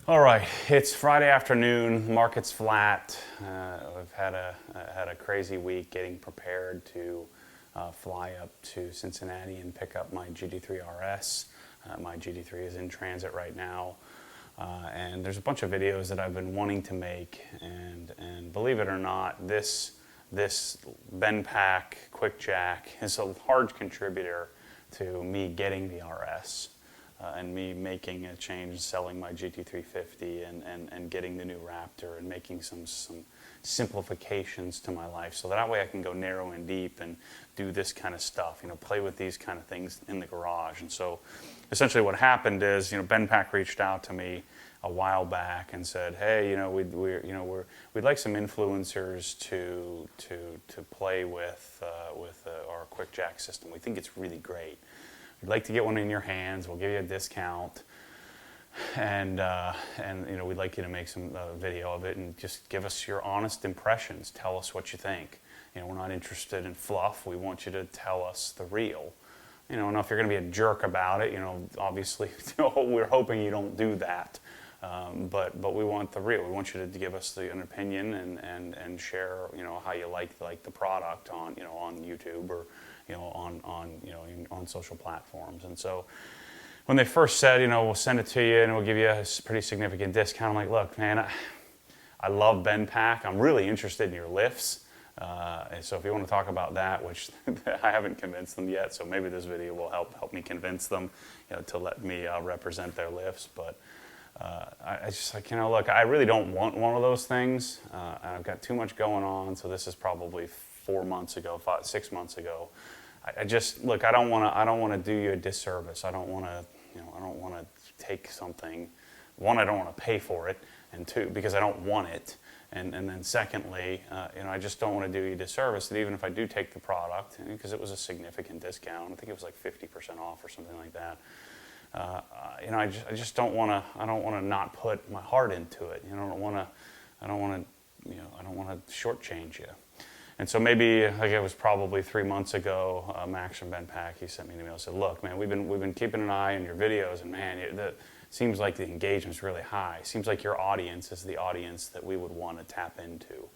All right, it's Friday afternoon. Market's flat. I've had a crazy week getting prepared to fly up to Cincinnati and pick up my GT3 RS. My GT3 is in transit right now, and there's a bunch of videos that I've been wanting to make. And believe it or not, this BenPack Quickjack is a large contributor to me getting the RS. And me making a change, selling my GT350 and getting the new Raptor and making some simplifications to my life so that way I can go narrow and deep and do this kind of stuff, play with these kind of things in the garage. And so essentially what happened is, BenPack reached out to me a while back and said, hey, we'd like some influencers to play with our Quickjack system. We think it's really great. We'd like to get one in your hands. We'll give you a discount, and we'd like you to make some video of it and just give us your honest impressions. Tell us what you think. We're not interested in fluff. We want you to tell us the real. And if you're going to be a jerk about it, obviously, we're hoping you don't do that. But we want the real. We want you to give us an opinion and share how you like the product on YouTube or on social platforms. And so when they first said, we'll send it to you and we'll give you a pretty significant discount, I'm like, look, man, I love BenPack. I'm really interested in your lifts. And so if you want to talk about that, which I haven't convinced them yet, so maybe this video will help me convince them, to let me represent their lifts. But I just look, I really don't want one of those things. I've got too much going on, so this is probably 6 months ago. I don't want to do you a disservice. I don't want to take something. One, I don't want to pay for it, and two, because I don't want it. And then secondly, I just don't want to do you a disservice. That even if I do take the product, because it was a significant discount, I think it was like 50% off or something like that. I just don't want to. I don't want to not put my heart into it. I don't want to shortchange you. And so maybe, it was probably 3 months ago, Max from BenPack, he sent me an email and said, look, man, we've been keeping an eye on your videos, and man, it seems like the engagement's really high. Seems like your audience is the audience that we would want to tap into.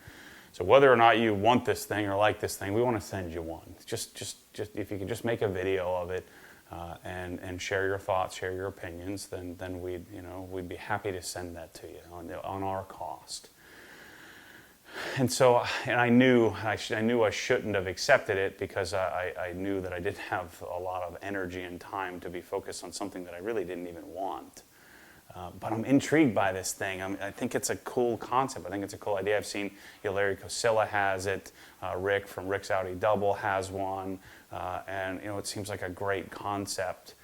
So whether or not you want this thing or like this thing, we want to send you one. Just if you could just make a video of it and share your thoughts, share your opinions, then we'd be happy to send that to you on our cost. And so, I knew I shouldn't have accepted it because I knew that I didn't have a lot of energy and time to be focused on something that I really didn't even want. But I'm intrigued by this thing. I think it's a cool concept. I think it's a cool idea. I've seen Larry Cosilla has it. Rick from Rick's Audi Double has one. And it seems like a great concept.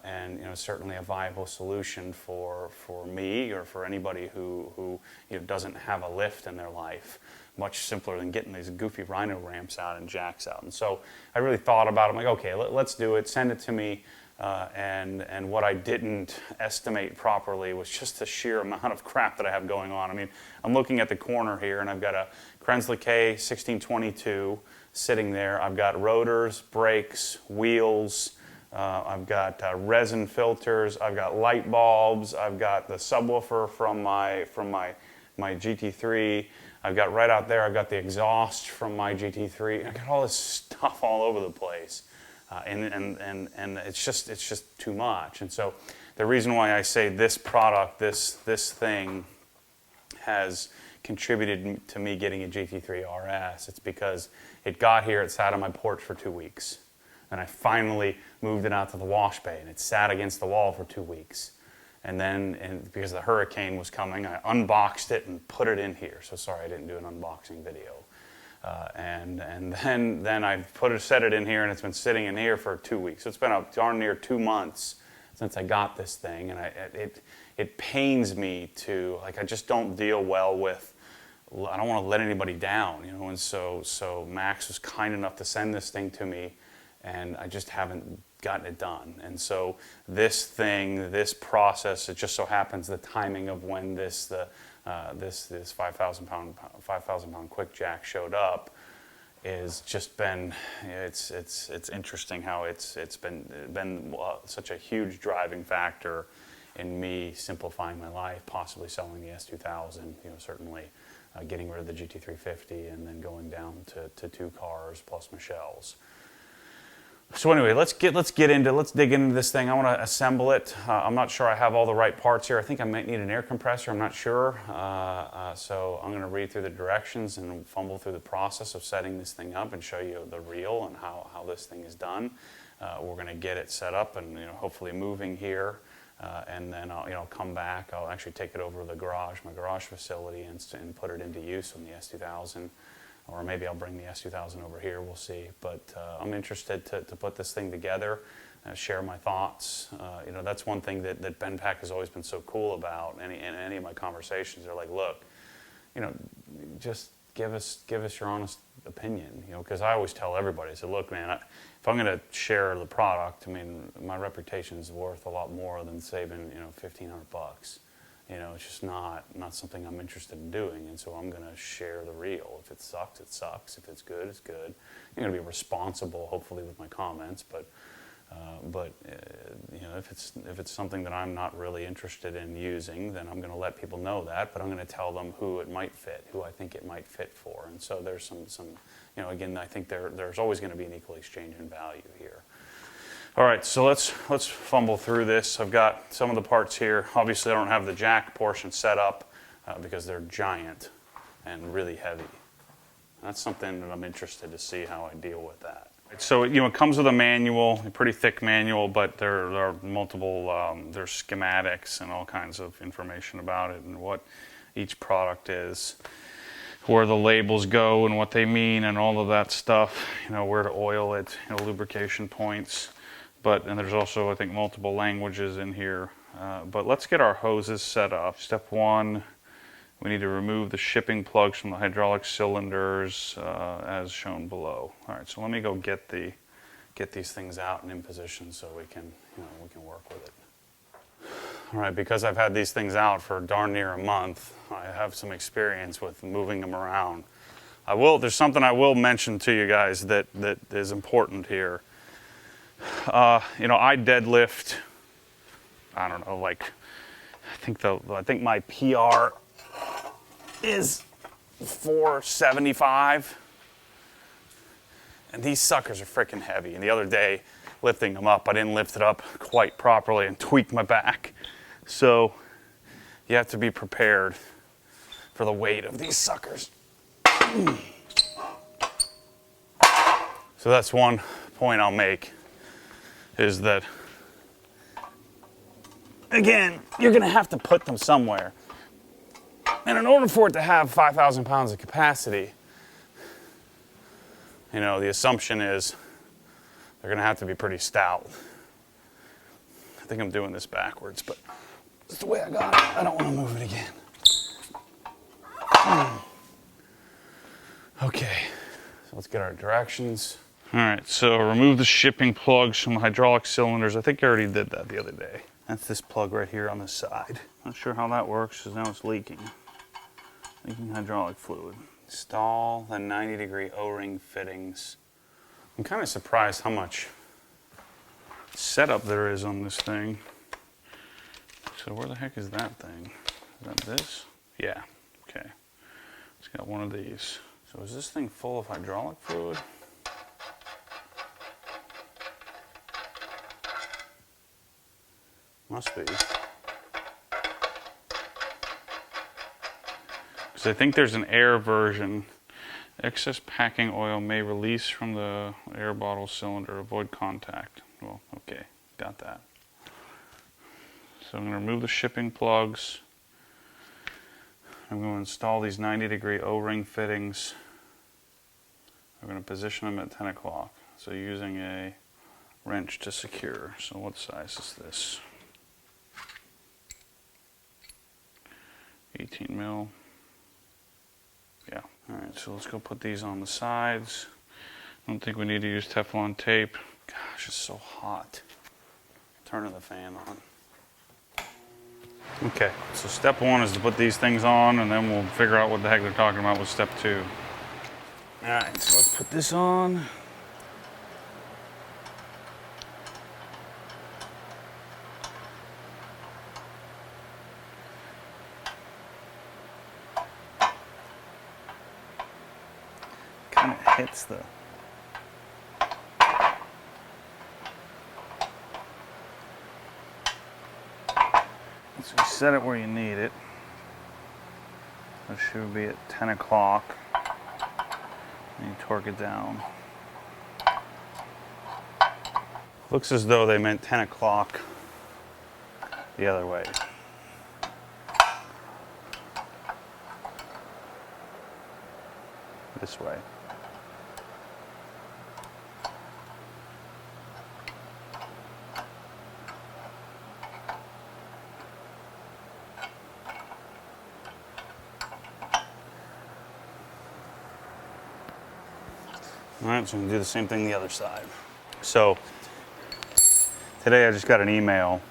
And certainly a viable solution for me or for anybody who doesn't have a lift in their life. Much simpler than getting these goofy Rhino ramps out and jacks out. And so I really thought about it. I'm like, okay, let's do it. Send it to me. And what I didn't estimate properly was just the sheer amount of crap that I have going on. I mean, I'm looking at the corner here, and I've got a Krensley K 1622 sitting there. I've got rotors, brakes, wheels. I've got resin filters. I've got light bulbs. I've got the subwoofer from my GT3. I've got right out there. I've got the exhaust from my GT3. I've got all this stuff all over the place, and it's just too much. And so the reason why I say this product, this thing, has contributed to me getting a GT3 RS. It's because it got here. It sat on my porch for 2 weeks. And I finally moved it out to the wash bay, and it sat against the wall for 2 weeks. And then, because the hurricane was coming, I unboxed it and put it in here. So sorry I didn't do an unboxing video. And then I set it in here, and it's been sitting in here for 2 weeks. So it's been a darn near 2 months since I got this thing, and it pains me to, I just don't deal well with. I don't want to let anybody down, And so Max was kind enough to send this thing to me. And I just haven't gotten it done. And so this process, it just so happens the timing of when this 5,000 pound Quickjack showed up is just been, it's interesting how it's been such a huge driving factor in me simplifying my life, possibly selling the S2000, you know, certainly getting rid of the GT350 and then going down to 2 cars plus Michelle's. So anyway, let's dig into this thing. I want to assemble it. I'm not sure I have all the right parts here. I think I might need an air compressor. I'm not sure. So I'm going to read through the directions and fumble through the process of setting this thing up and show you the reel and how this thing is done. We're going to get it set up and, you know, hopefully moving here. And then I'll come back. I'll actually take it over to the garage, my garage facility, and put it into use on the S2000. Or maybe I'll bring the S2000 over here, we'll see. But I'm interested to put this thing together, share my thoughts. You know, that's one thing that BenPak has always been so cool about. In any of my conversations, they're like, look, you know, just give us your honest opinion. You know, because I always tell everybody, I say, look, man, if I'm going to share the product, I mean, my reputation is worth a lot more than saving, you know, $1,500. You know, it's just not something I'm interested in doing, and so I'm going to share the reel. If it sucks, it sucks. If it's good, it's good. I'm going to be responsible, hopefully, with my comments. But you know, if it's something that I'm not really interested in using, then I'm going to let people know that. But I'm going to tell them who it might fit, who I think it might fit for. And so there's some you know, again, I think there's always going to be an equal exchange in value here. All right, so let's fumble through this. I've got some of the parts here. Obviously, I don't have the jack portion set up because they're giant and really heavy. That's something that I'm interested to see how I deal with that. So, you know, it comes with a manual, a pretty thick manual, but there are multiple, there's schematics and all kinds of information about it and what each product is, where the labels go and what they mean and all of that stuff, you know, where to oil it, you know, lubrication points. And there's also, I think, multiple languages in here. But let's get our hoses set up. Step 1, we need to remove the shipping plugs from the hydraulic cylinders as shown below. All right, so let me go get these things out and in position so we can work with it. All right, because I've had these things out for darn near a month, I have some experience with moving them around. There's something I will mention to you guys that is important here. You know, I deadlift, I don't know, like, I think my PR is 475, and these suckers are freaking heavy. And the other day, lifting them up, I didn't lift it up quite properly and tweaked my back. So you have to be prepared for the weight of these suckers. So that's one point I'll make. Is that, again, you're going to have to put them somewhere. And in order for it to have 5,000 pounds of capacity, you know, the assumption is they're going to have to be pretty stout. I think I'm doing this backwards, but it's the way I got it. I don't want to move it again. Okay, so let's get our directions. All right, so remove the shipping plugs from the hydraulic cylinders. I think I already did that the other day. That's this plug right here on the side. Not sure how that works because now it's leaking. Leaking hydraulic fluid. Install the 90-degree O-ring fittings. I'm kind of surprised how much setup there is on this thing. So where the heck is that thing? Is that this? Yeah, okay. It's got one of these. So is this thing full of hydraulic fluid? Must be. Because I think there's an air version. Excess packing oil may release from the air bottle cylinder. Avoid contact. Well, okay, got that. So I'm going to remove the shipping plugs. I'm going to install these 90-degree O-ring fittings. I'm going to position them at 10 o'clock. So using a wrench to secure. So what size is this? 18 mil. Yeah. All right, so let's go put these on the sides. I don't think we need to use Teflon tape. Gosh, it's so hot. Turning the fan on. Okay, so step 1 is to put these things on, and then we'll figure out what the heck they're talking about with step 2. All right, so let's put this on. hits the... So you set it where you need it. It should be at 10 o'clock. And you torque it down. Looks as though they meant 10 o'clock the other way. This way. All right, so I'm gonna do the same thing the other side. So today I just got an email.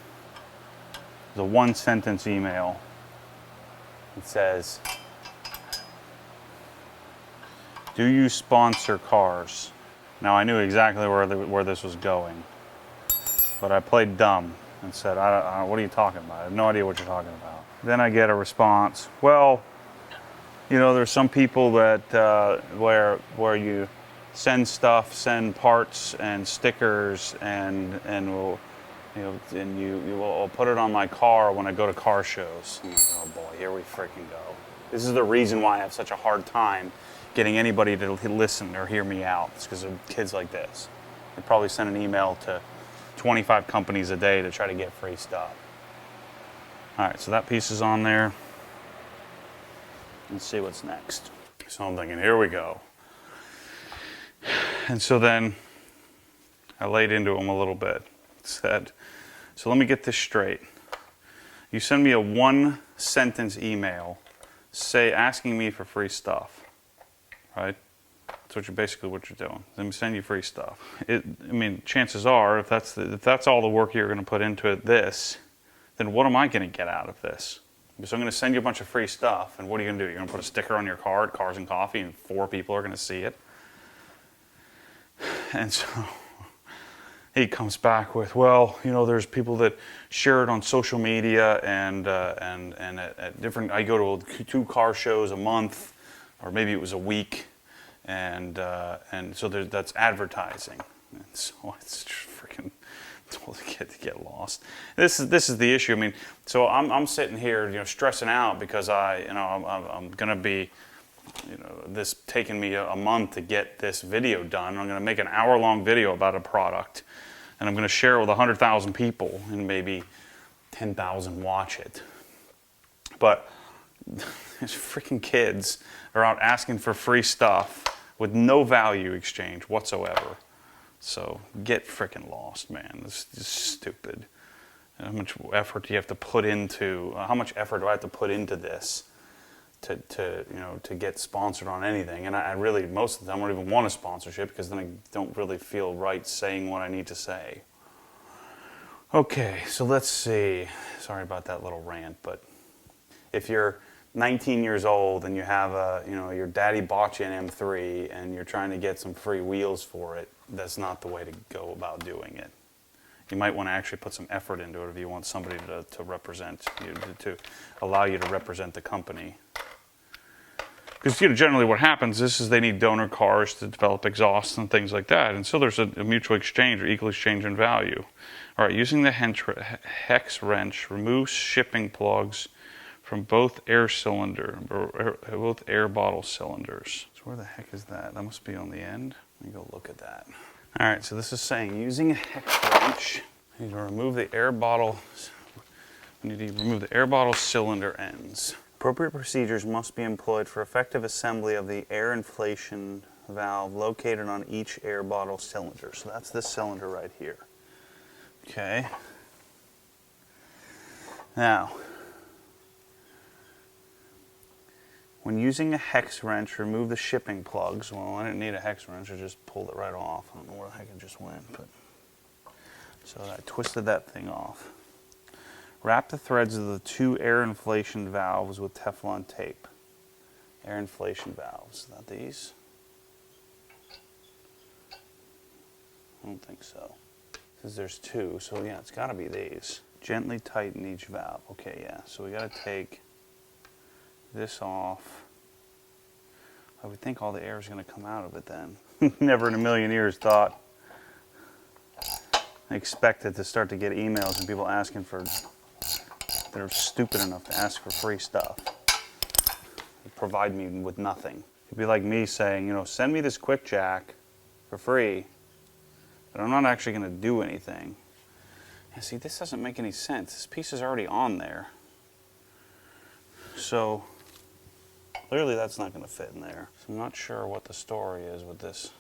It's a one-sentence email. It says, "Do you sponsor cars?" Now I knew exactly where this was going, but I played dumb and said, "What are you talking about? I have no idea what you're talking about." Then I get a response. Well, you know, there's some people that where you send stuff, send parts and stickers, and we'll, you know, and you will put it on my car when I go to car shows. I'm like, oh boy, here we freaking go. This is the reason why I have such a hard time getting anybody to listen or hear me out. It's because of kids like this. They probably send an email to 25 companies a day to try to get free stuff. All right, so that piece is on there. Let's see what's next. So I'm thinking, here we go. And so then I laid into him a little bit. Said, so let me get this straight. You send me a one-sentence email asking me for free stuff, right? That's basically what you're doing. Let me send you free stuff. I mean, chances are, if that's all the work you're going to put into this, then what am I going to get out of this? So I'm going to send you a bunch of free stuff, and what are you going to do? You're going to put a sticker on your car at Cars and Coffee, and 4 people are going to see it. And so he comes back with, well, you know, there's people that share it on social media, and at different. I go to 2 car shows a month, or maybe it was a week, and so that's advertising. And so it's freaking told the kid to get lost. This is the issue. I mean, so I'm sitting here, you know, stressing out because I'm gonna be. You know, this taking me a month to get this video done. I'm going to make an hour-long video about a product, and I'm going to share it with 100,000 people, and maybe 10,000 watch it. But these freaking kids are out asking for free stuff with no value exchange whatsoever. So get freaking lost, man. This is stupid. How much effort do you have to put into? How much effort do I have to put into this? To get sponsored on anything, and I really, most of the time, I don't even want a sponsorship because then I don't really feel right saying what I need to say. Okay, so let's see. Sorry about that little rant, but if you're 19 years old and you have your daddy bought you an M3 and you're trying to get some free wheels for it, that's not the way to go about doing it. You might want to actually put some effort into it if you want somebody to represent you, to allow you to represent the company. Because generally what happens is they need donor cars to develop exhausts and things like that. And so there's a mutual exchange or equal exchange in value. All right, using the hex wrench, remove shipping plugs from both air bottle cylinders. So where the heck is that? That must be on the end. Let me go look at that. All right, so this is saying using a hex wrench, you need to remove the air bottle. We need to remove the air bottle cylinder ends. Appropriate procedures must be employed for effective assembly of the air inflation valve located on each air bottle cylinder. So that's this cylinder right here. Okay. Now, when using a hex wrench, remove the shipping plugs. Well, I didn't need a hex wrench, I just pulled it right off. I don't know where the heck it just went, but so I twisted that thing off. Wrap the threads of the 2 air inflation valves with Teflon tape. Air inflation valves, not these? I don't think so. Because there's 2, so yeah, it's got to be these. Gently tighten each valve. Okay, yeah, so we got to take this off. I would think all the air is going to come out of it then. Never in a million years thought I expected to start to get emails and people asking for, that are stupid enough to ask for free stuff. They provide me with nothing. It'd be like me saying, you know, send me this Quickjack for free, but I'm not actually going to do anything. And see, this doesn't make any sense. This piece is already on there. So clearly that's not going to fit in there. So I'm not sure what the story is with this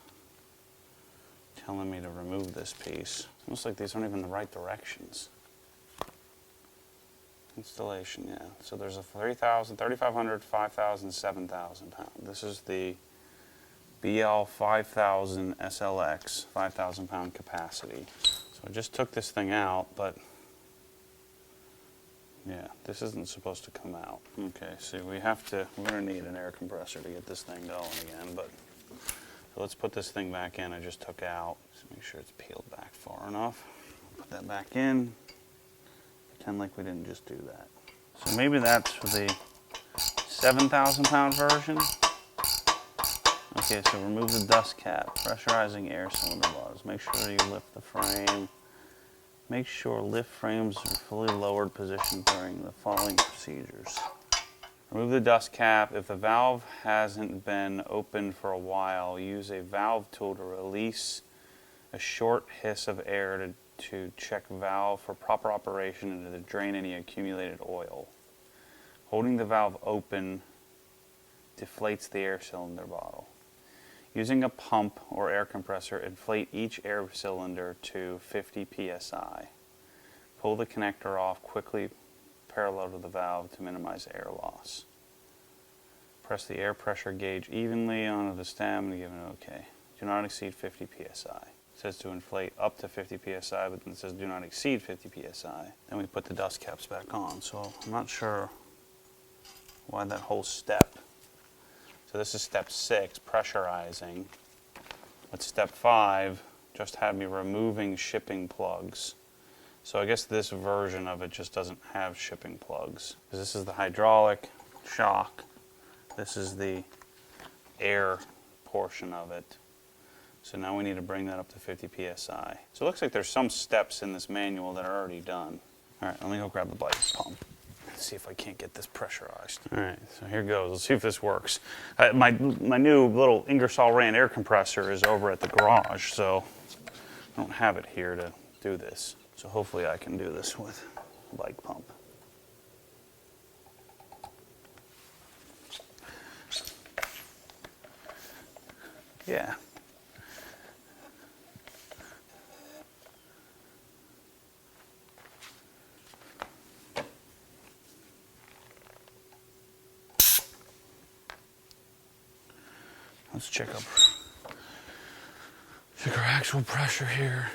telling me to remove this piece. It's almost like these aren't even the right directions. Installation, yeah. So there's a 3,000, 3,500, 5,000, 7,000 pound. This is the BL-5000SLX, 5,000 pound capacity. So I just took this thing out, but yeah, this isn't supposed to come out. Okay, so we're gonna need an air compressor to get this thing going again, but so let's put this thing back in I just took out. Just make sure it's peeled back far enough. Put that back in. Pretend like we didn't just do that. So maybe that's for the 7,000 pound version. Okay, so remove the dust cap, pressurizing air cylinder bars. Make sure you lift the frame. Make sure lift frames are fully lowered position during the following procedures. Remove the dust cap. If the valve hasn't been opened for a while, use a valve tool to release a short hiss of air to check valve for proper operation and to drain any accumulated oil. Holding the valve open deflates the air cylinder bottle. Using a pump or air compressor, inflate each air cylinder to 50 psi. Pull the connector off quickly parallel to the valve to minimize air loss. Press the air pressure gauge evenly onto the stem and give it an OK. Do not exceed 50 psi. It says to inflate up to 50 psi, but then it says do not exceed 50 psi. Then we put the dust caps back on. So I'm not sure why that whole step. So this is step 6, pressurizing. But step 5 just had me removing shipping plugs. So I guess this version of it just doesn't have shipping plugs. Because this is the hydraulic shock. This is the air portion of it. So now we need to bring that up to 50 psi. So it looks like there's some steps in this manual that are already done. All right, let me go grab the bike pump. Let's see if I can't get this pressurized. All right, so here goes. Let's see if this works. My new little Ingersoll Rand air compressor is over at the garage, so I don't have it here to do this. So hopefully I can do this with a bike pump. Yeah. Let's check our actual pressure here.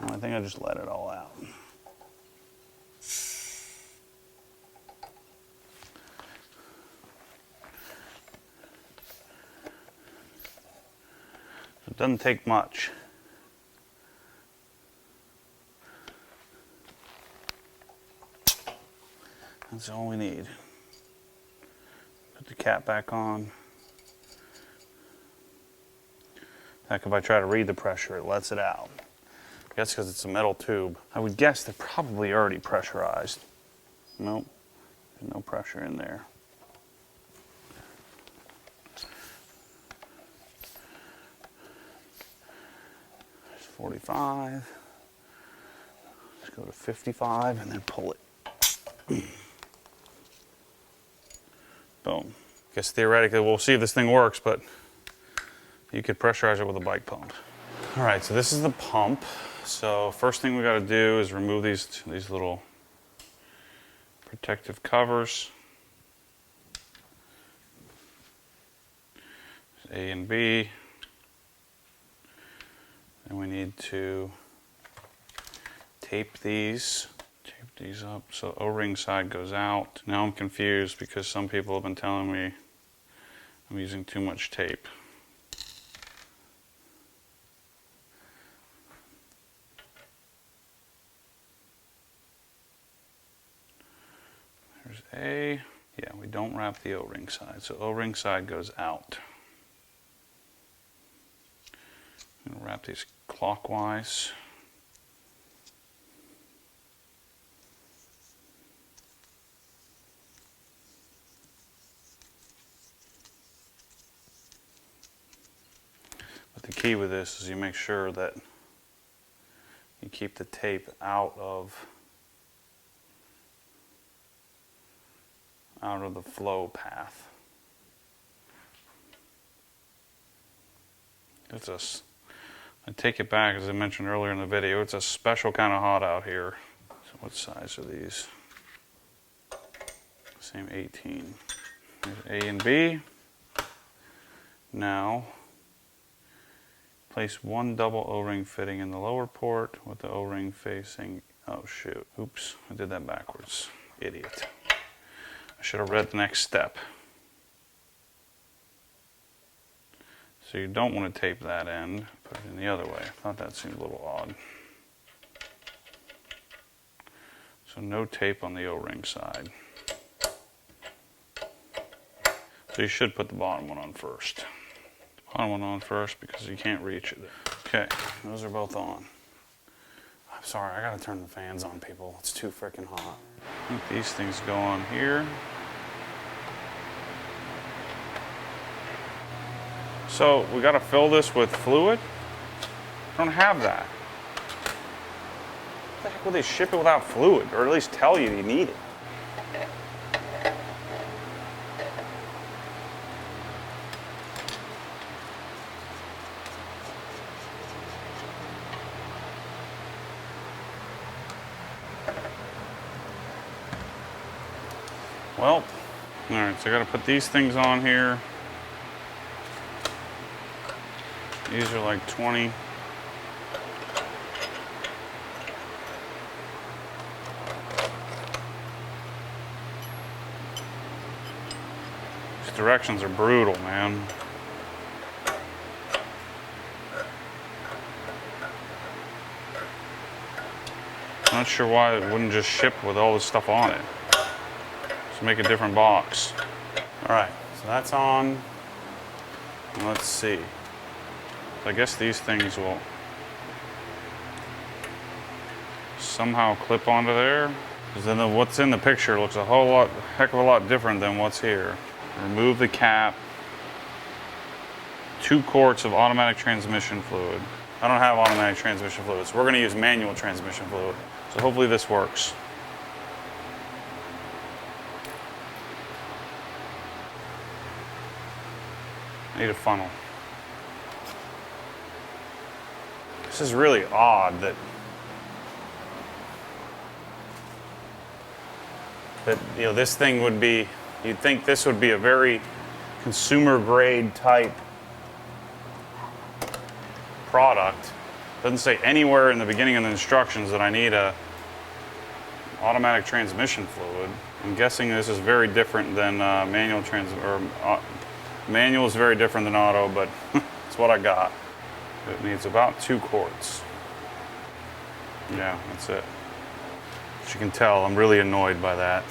I think I just let it all out. It doesn't take much. That's all we need. Put the cap back on. Heck, if I try to read the pressure, it lets it out. I guess because it's a metal tube. I would guess they're probably already pressurized. Nope, there's no pressure in there. There's 45. Let's go to 55 and then pull it. Boom. Guess theoretically we'll see if this thing works, but you could pressurize it with a bike pump. All right, so this is the pump. So first thing we got to do is remove these little protective covers. A and B. Then we need to tape these up so O-ring side goes out. Now I'm confused because some people have been telling me I'm using too much tape. There's A. Yeah, we don't wrap the O-ring side, so O-ring side goes out. I'm going to wrap these clockwise. But the key with this is you make sure that you keep the tape out of the flow path. I take it back, as I mentioned earlier in the video, it's a special kind of hot out here. So what size are these? Same 18. There's A and B. Now, place one double O-ring fitting in the lower port with the O-ring facing, oh shoot, oops, I did that backwards, idiot. I should have read the next step. So you don't want to tape that end, put it in the other way. I thought that seemed a little odd. So no tape on the O-ring side. So you should put the bottom one on first. The bottom one on first because you can't reach it. Okay, those are both on. I'm sorry, I gotta turn the fans on, people. It's too freaking hot. I think these things go on here. So we got to fill this with fluid. I don't have that. What the heck would they ship it without fluid, or at least tell you need it? Well, all right. So I got to put these things on here. These are like 20. These directions are brutal, man. I'm not sure why it wouldn't just ship with all this stuff on it. Just make a different box. All right, so that's on. Let's see. I guess these things will somehow clip onto there. Because then what's in the picture looks a heck of a lot different than what's here. Remove the cap. 2 quarts of automatic transmission fluid. I don't have automatic transmission fluid, so we're going to use manual transmission fluid. So hopefully this works. I need a funnel. This is really odd that you know, this thing would be, you'd think this would be a very consumer grade type product. Doesn't say anywhere in the beginning of the instructions that I need a automatic transmission fluid. I'm guessing this is very different than manual is very different than auto, but it's what I got. It needs about 2 quarts. Yeah, that's it. As you can tell, I'm really annoyed by that.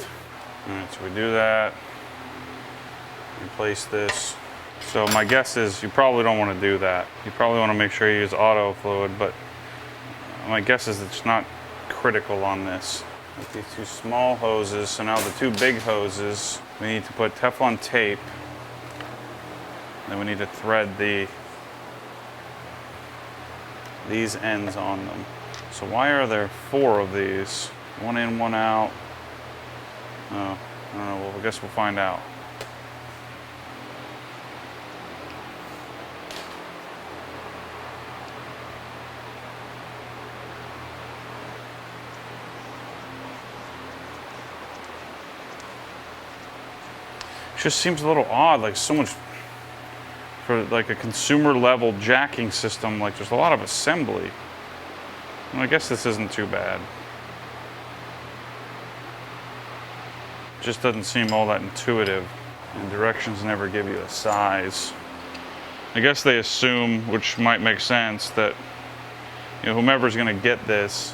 All right, so we do that. Replace this. So my guess is you probably don't want to do that. You probably want to make sure you use auto fluid, but my guess is it's not critical on this. With these 2 small hoses, so now the 2 big hoses, we need to put Teflon tape. Then we need to thread these ends on them. So why are there 4 of these? 1 in, 1 out. Oh, I don't know. Well, I guess we'll find out. It just seems a little odd, like so much for like a consumer level jacking system. Like there's a lot of assembly. And I guess this isn't too bad. Just doesn't seem all that intuitive, and directions never give you a size. I guess they assume, which might make sense, that whomever's going to get this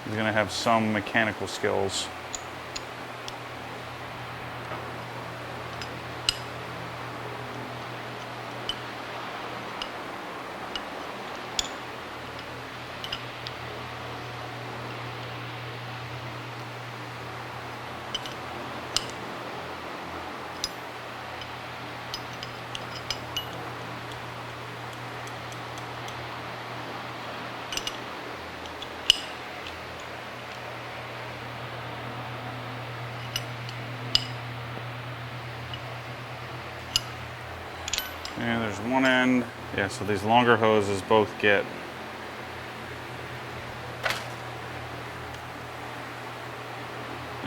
is going to have some mechanical skills. And there's one end. Yeah, so these longer hoses both get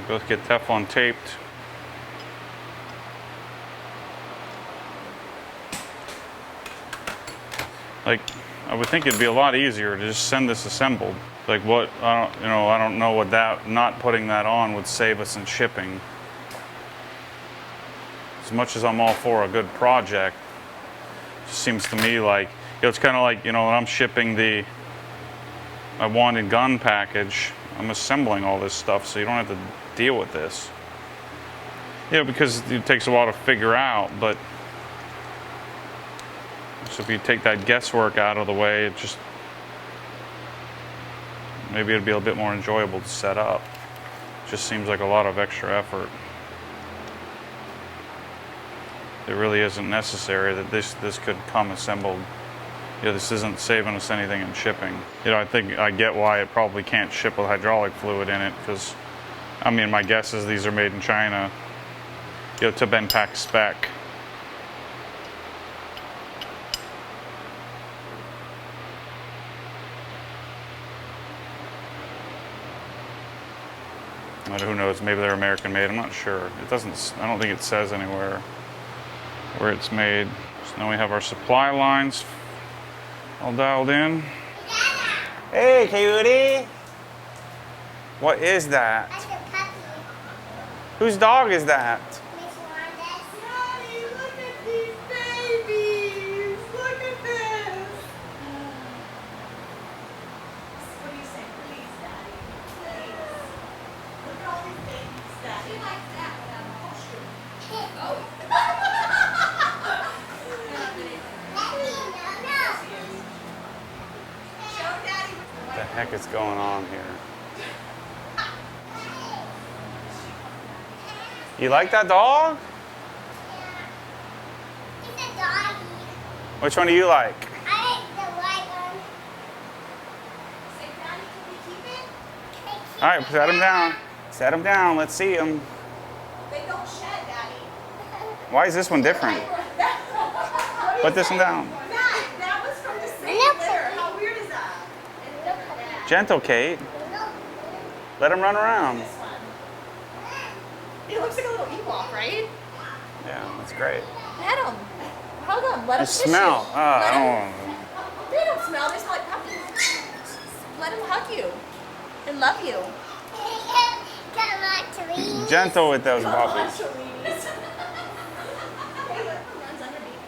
Teflon taped. Like, I would think it'd be a lot easier to just send this assembled. Like what, I don't know what that, not putting that on would save us in shipping. As much as I'm all for a good project, it just seems to me like, it's kind of like, when I'm shipping my wand and gun package, I'm assembling all this stuff so you don't have to deal with this. Because it takes a while to figure out, but so if you take that guesswork out of the way, maybe it'd be a bit more enjoyable to set up. It just seems like a lot of extra effort. It really isn't necessary that this could come assembled. This isn't saving us anything in shipping. I think I get why it probably can't ship with hydraulic fluid in it, because, my guess is these are made in China, to Benpack spec. Who knows? Maybe they're American made. I'm not sure. It doesn't. I don't think it says anywhere where it's made. So now we have our supply lines all dialed in. Hey, Coyote. What is that? That's a puppy. Whose dog is that? Miss Wanda's. Daddy, look at these babies. Look at this. What do you say? Please, Daddy. Please. Look at all these babies, Daddy. She likes that without a costume. Oh. Show Daddy What the heck is going on here? You like that dog? It's a doggy. Which one do you like? I like the white one. Say, Daddy, can we keep it? All right, set him down. Set him down. Let's see him. They don't shed, Daddy. Why is this one different? Put this one down. That was from the same Look. litter. How weird is that? Gentle, Kate. Let him run around. This one. It looks like a little Ewok, right? Yeah, that's great. Pet him. Hug him. Let him You kiss smell. you. I Let don't him, they don't smell. They smell like puppies. Let him hug you and love you. Come on, trees. Gentle with those Come on, puppies. Cherise. Caleb runs underneath.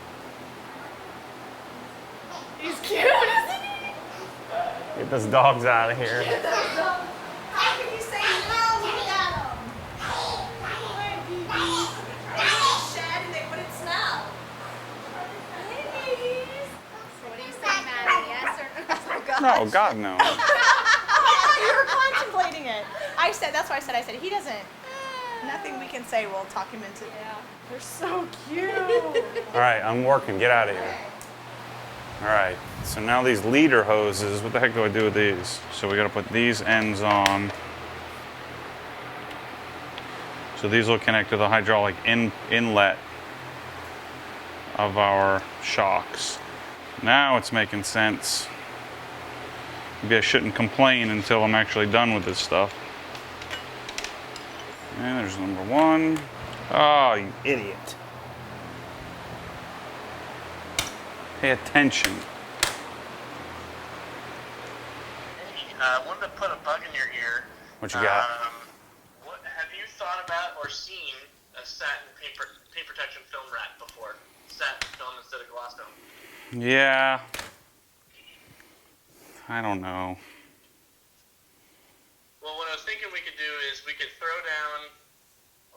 He's cute, isn't he? Get those dogs out of here. How can you say no? Look at him. They shed and they wouldn't smell. Babies. So what do you say, Maddie? Yes or Oh, gosh. No, God, no. You were contemplating it. That's why I said he doesn't. Nothing we can say will talk him into. Yeah. They're so cute. All right, I'm working. Get out of here. All right, so now these leader hoses, what the heck do I do with these? So we got to put these ends on. So these will connect to the hydraulic inlet of our shocks. Now it's making sense. Maybe I shouldn't complain until I'm actually done with this stuff. And there's number one. Oh, you idiot. Pay attention. I wanted to put a bug in your ear. What you got? What have you thought about or seen a satin paint protection film rack before? Satin film instead of gloss film. Yeah. I don't know. Well, what I was thinking we could do is we could throw down,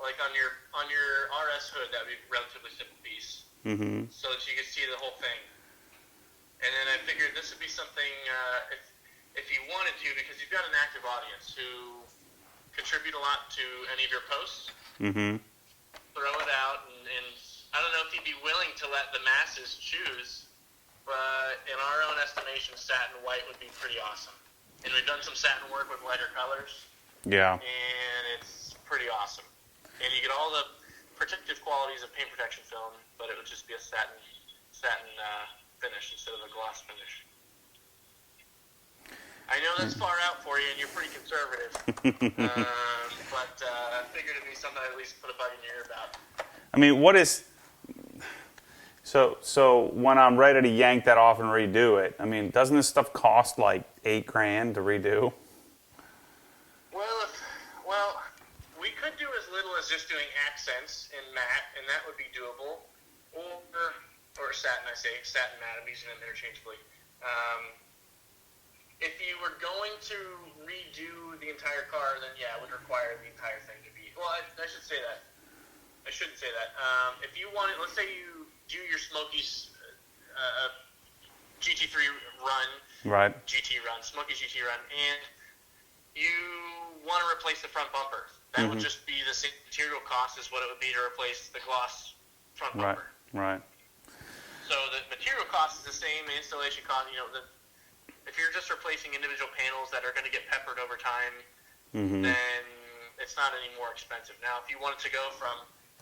like on your RS hood, that would be a relatively simple piece, so that you could see the whole thing. And then I figured this would be something, if you wanted to, because you've got an active audience who contribute a lot to any of your posts. Throw it out, and I don't know if you'd be willing to let the masses choose, but in our own estimation, satin white would be pretty awesome. And we've done some satin work with lighter colors, Yeah. and it's pretty awesome. And you get all the protective qualities of paint protection film, but it would just be a satin satin finish instead of a gloss finish. I know that's far out for you, and you're pretty conservative, but I figured it'd be something I'd at least put a bug in your ear about. I mean, what is... So when I'm ready to yank that off and redo it, I mean, doesn't this stuff cost like $8,000 to redo? Well, we could do as little as just doing accents in matte, and that would be doable. Or satin, I say. Satin matte, I'm using them interchangeably. If you were going to redo the entire car, then yeah, it would require the entire thing to be... Well, I should say that. I shouldn't say that. If you wanted, let's say you do your Smokies GT3 run, Right. Smokies GT run, and you want to replace the front bumper. That would just be the same material cost as what it would be to replace the gloss front bumper. Right. So the material cost is the same, the installation cost, if you're just replacing individual panels that are going to get peppered over time, then it's not any more expensive. Now, if you wanted to go from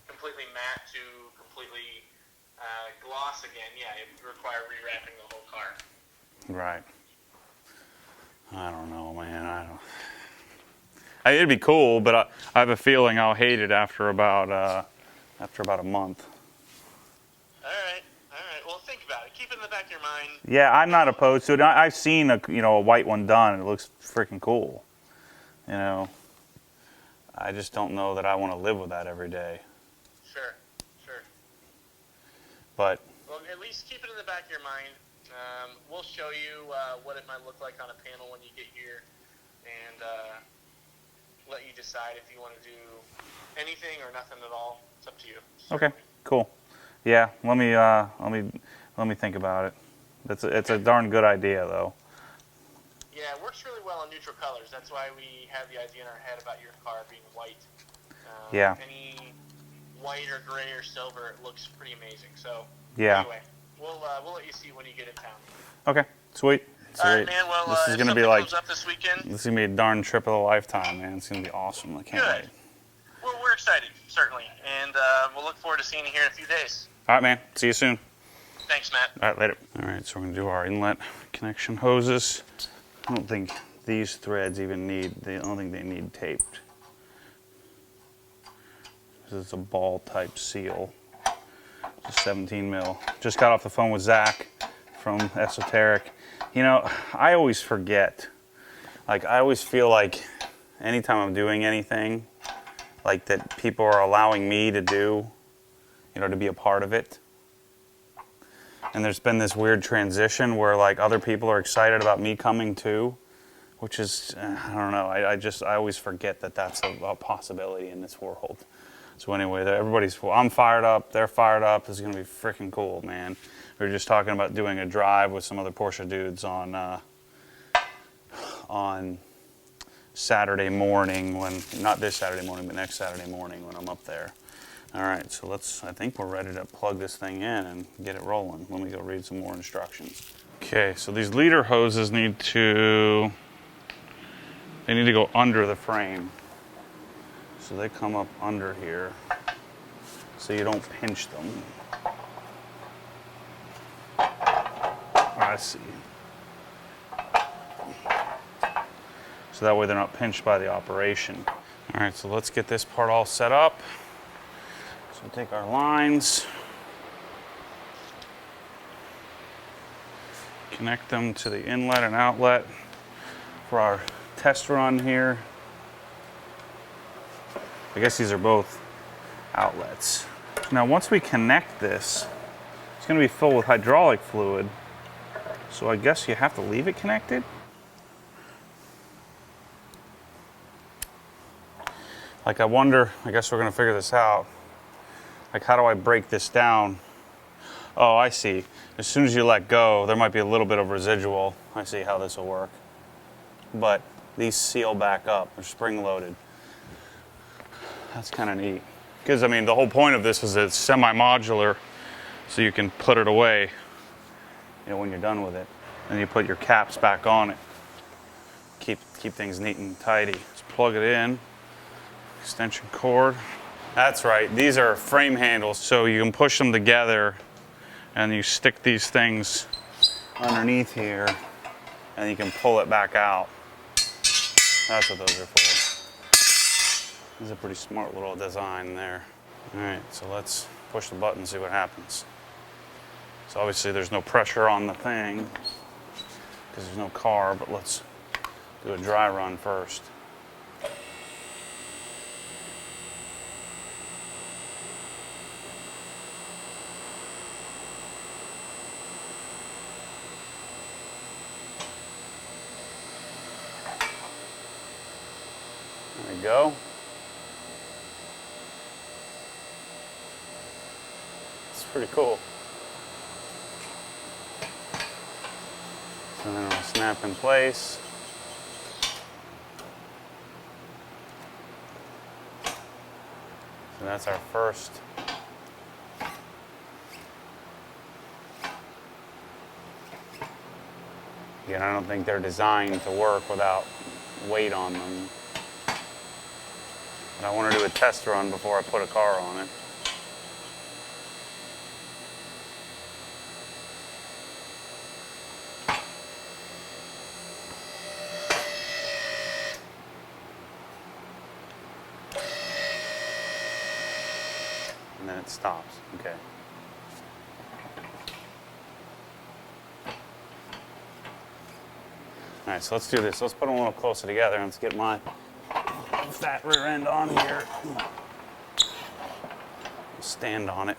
completely matte to completely gloss again, yeah, it would require rewrapping the whole car. Right. I don't know, man. It'd be cool, but I have a feeling I'll hate it after about a month. All right. Well, think about it. Keep it in the back of your mind. Yeah, I'm not opposed to it. I've seen a white one done, and it looks freaking cool. I just don't know that I want to live with that every day. Sure. But well, at least keep it in the back of your mind. We'll show you what it might look like on a panel when you get here, and let you decide if you want to do anything or nothing at all. It's up to you. Okay, cool. Yeah, let me think about it. It's a darn good idea, though. Yeah, it works really well in neutral colors. That's why we have the idea in our head about your car being white. Yeah. Any white or gray or silver, it looks pretty amazing. So yeah. Anyway, we'll let you see when you get in town. Okay, sweet. All right, man. Well, this is if gonna be something like comes up this weekend, this is gonna be a darn trip of a lifetime, man. It's gonna be awesome. I can't wait. Well, we're excited, certainly, and we'll look forward to seeing you here in a few days. All right, man. See you soon. Thanks, Matt. All right, later. All right, so we're gonna do our inlet connection hoses. I don't think these threads even I don't think they need taped. This is a ball type seal. It's a 17 mil. Just got off the phone with Zach from Esoteric. I always forget. Like, I always feel like anytime I'm doing anything, like that people are allowing me to do, to be a part of it. And there's been this weird transition where like other people are excited about me coming too, which is, I don't know, I always forget that that's a possibility in this world. So anyway, I'm fired up, they're fired up. This is gonna be freaking cool, man. We were just talking about doing a drive with some other Porsche dudes on Saturday morning, not this Saturday morning, but next Saturday morning when I'm up there. All right, so I think we're ready to plug this thing in and get it rolling. Let me go read some more instructions. Okay, so these leader hoses need to go under the frame. So they come up under here so you don't pinch them. I see. So that way they're not pinched by the operation. All right, so let's get this part all set up. So we'll take our lines, connect them to the inlet and outlet for our test run here. I guess these are both outlets. Now once we connect this, it's going to be filled with hydraulic fluid. So I guess you have to leave it connected. Like I guess we're going to figure this out. Like how do I break this down? Oh, I see. As soon as you let go, there might be a little bit of residual. I see how this will work. But these seal back up. They're spring loaded. That's kind of neat. Because I mean, the whole point of this is it's semi-modular, so you can put it away, when you're done with it. And you put your caps back on it. Keep things neat and tidy. Just plug it in. Extension cord. That's right. These are frame handles, so you can push them together and you stick these things underneath here, and you can pull it back out. That's what those are for. This is a pretty smart little design there. All right, so let's push the button and see what happens. So obviously there's no pressure on the thing because there's no car, but let's do a dry run first. There we go. It's pretty cool. So then it'll snap in place. So that's our first. Again, I don't think they're designed to work without weight on them. But I want to do a test run before I put a car on it. And then it stops. Okay. All right, so let's do this. Let's put them a little closer together and let's get my fat rear end on here. Stand on it.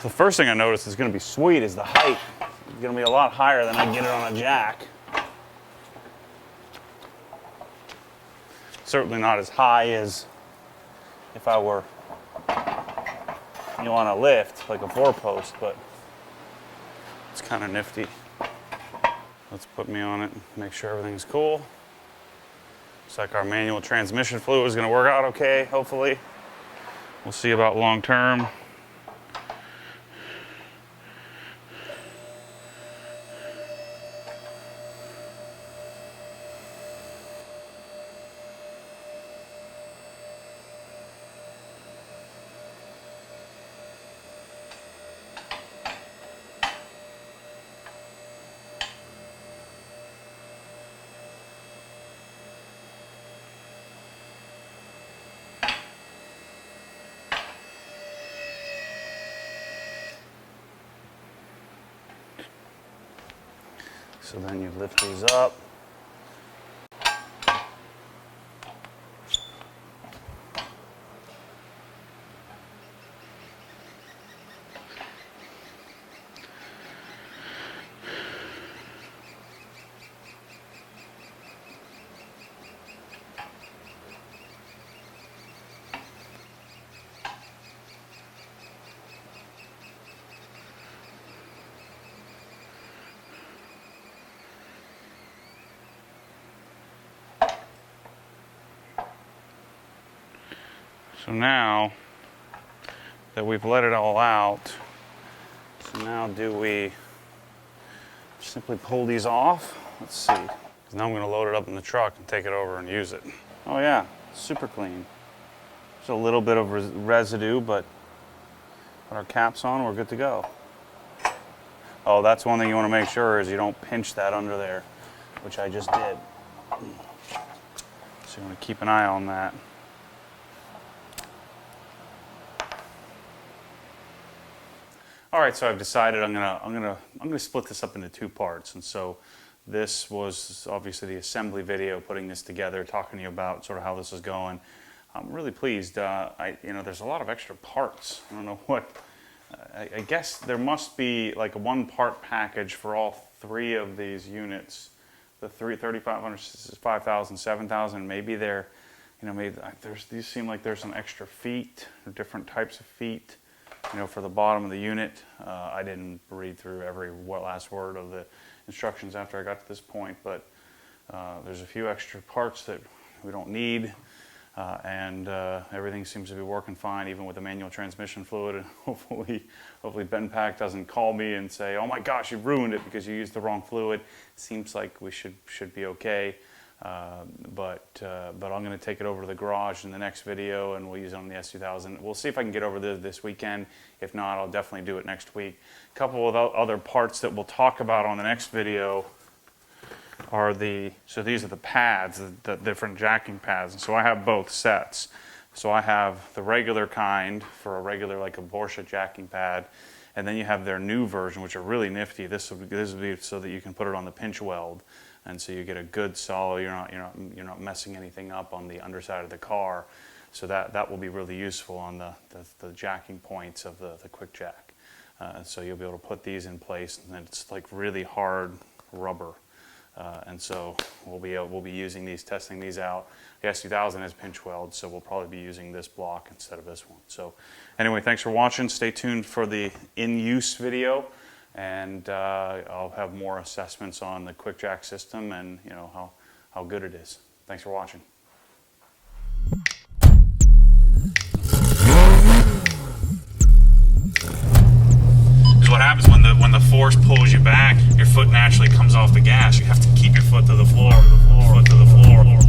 The first thing I noticed is going to be sweet is the height. It's going to be a lot higher than I get it on a jack. Certainly not as high as if I were, on a lift, like a 4-post, but it's kind of nifty. Let's put me on it and make sure everything's cool. Looks like our manual transmission fluid is going to work out okay, hopefully. We'll see about long term. So then you lift these up. So now that we've let it all out, so now do we simply pull these off? Let's see. 'Cause now I'm going to load it up in the truck and take it over and use it. Oh yeah, super clean. There's a little bit of residue, but put our caps on, we're good to go. Oh, that's one thing you want to make sure is you don't pinch that under there, which I just did. So you want to keep an eye on that. All right, so I've decided I'm gonna split this up into 2 parts, and so this was obviously the assembly video, putting this together, talking to you about sort of how this is going. I'm really pleased. There's a lot of extra parts. I don't know what. I guess there must be like a 1-part package for all 3 of these units, the 3500, 5000, 7000. Maybe they're, maybe these seem like there's some extra feet, or different types of feet. For the bottom of the unit. I didn't read through every last word of the instructions after I got to this point, but there's a few extra parts that we don't need, and everything seems to be working fine, even with the manual transmission fluid. And hopefully BenPack doesn't call me and say, "Oh my gosh, you ruined it because you used the wrong fluid." Seems like we should be okay. But I'm going to take it over to the garage in the next video, and we'll use it on the S2000. We'll see if I can get over this weekend. If not, I'll definitely do it next week. A couple of other parts that we'll talk about on the next video are so these are the pads, the different jacking pads. And so I have both sets. So I have the regular kind for a regular, like a Porsche jacking pad, and then you have their new version, which are really nifty. This will be so that you can put it on the pinch weld, and so you get a good solid. You're not messing anything up on the underside of the car. So that will be really useful on the jacking points of the Quickjack. So you'll be able to put these in place, and it's like really hard rubber. And so we'll be using these, testing these out. The S2000 has pinch weld, so we'll probably be using this block instead of this one. So anyway, thanks for watching. Stay tuned for the in-use video, and I'll have more assessments on the Quickjack system and how good it is. Thanks for watching. What happens when the force pulls you back, your foot naturally comes off the gas. You have to keep your foot to the floor, foot to the floor.